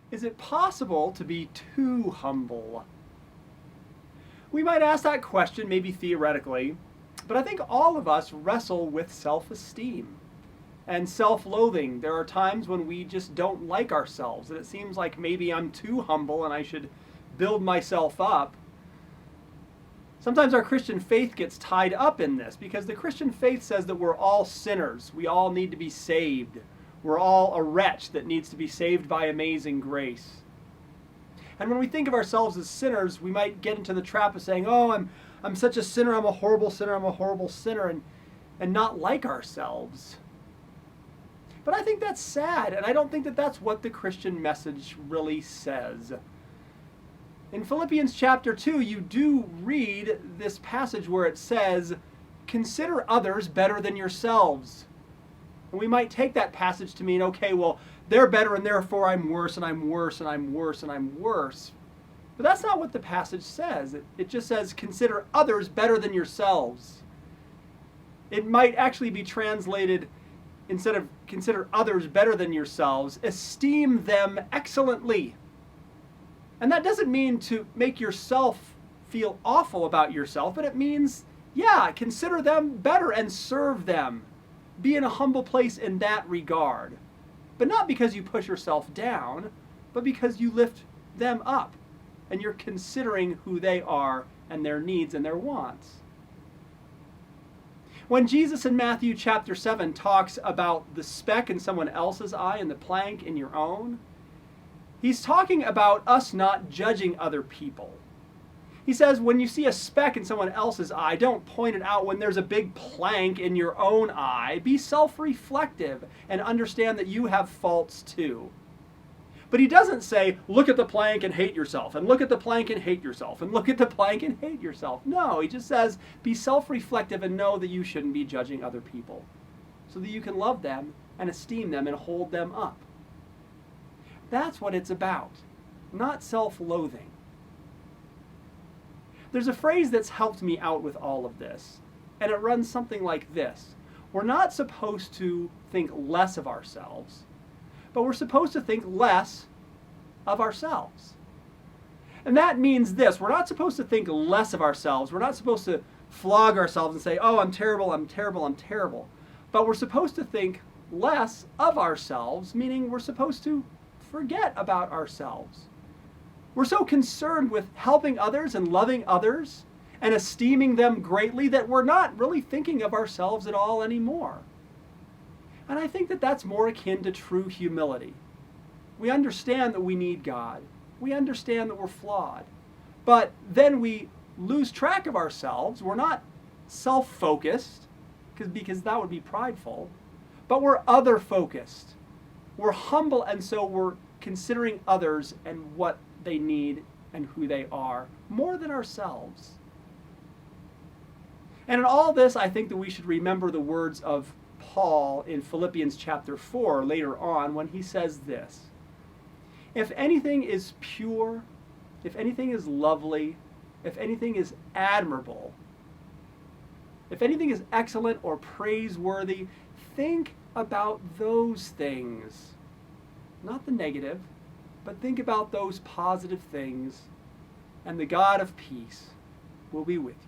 Is it possible to be too humble? We might ask that question, maybe theoretically, but I think all of us wrestle with self-esteem and self-loathing. There are times when we just don't like ourselves, and it seems like maybe I'm too humble and I should build myself up. Sometimes our Christian faith gets tied up in this because the Christian faith says that we're all sinners. We all need to be saved. We're all a wretch that needs to be saved by amazing grace. And when we think of ourselves as sinners, we might get into the trap of saying, oh, I'm such a sinner, I'm a horrible sinner, I'm a horrible sinner, and not like ourselves. But I think that's sad, and I don't think that that's what the Christian message really says. In Philippians chapter 2, you do read this passage where it says, consider others better than yourselves. And we might take that passage to mean, okay, well, they're better and therefore I'm worse and I'm worse and I'm worse and I'm worse. But that's not what the passage says. It just says, consider others better than yourselves. It might actually be translated, instead of consider others better than yourselves, esteem them excellently. And that doesn't mean to make yourself feel awful about yourself, but it means, yeah, consider them better and serve them. Be in a humble place in that regard. But not because you push yourself down, but because you lift them up and you're considering who they are and their needs and their wants. When Jesus in Matthew chapter 7 talks about the speck in someone else's eye and the plank in your own, he's talking about us not judging other people. He says when you see a speck in someone else's eye, don't point it out when there's a big plank in your own eye. Be self-reflective and understand that you have faults too. But he doesn't say, look at the plank and hate yourself, and look at the plank and hate yourself, and look at the plank and hate yourself. No, he just says, be self-reflective and know that you shouldn't be judging other people, so that you can love them and esteem them and hold them up. That's what it's about, not self-loathing. There's a phrase that's helped me out with all of this, and it runs something like this. We're not supposed to think less of ourselves, but we're supposed to think less of ourselves. And that means this. We're not supposed to think less of ourselves. We're not supposed to flog ourselves and say, oh, I'm terrible, I'm terrible, I'm terrible. But we're supposed to think less of ourselves, meaning we're supposed to forget about ourselves. We're so concerned with helping others and loving others and esteeming them greatly that we're not really thinking of ourselves at all anymore. And I think that that's more akin to true humility. We understand that we need God. We understand that we're flawed. But then we lose track of ourselves. We're not self-focused, because that would be prideful, but we're other-focused. We're humble, and so we're considering others and what they need and who they are more than ourselves. And in all this, I think that we should remember the words of Paul in Philippians chapter 4 later on when he says this: if anything is pure, if anything is lovely, if anything is admirable, if anything is excellent or praiseworthy, think about those things. Not the negative, but think about those positive things, and the God of peace will be with you.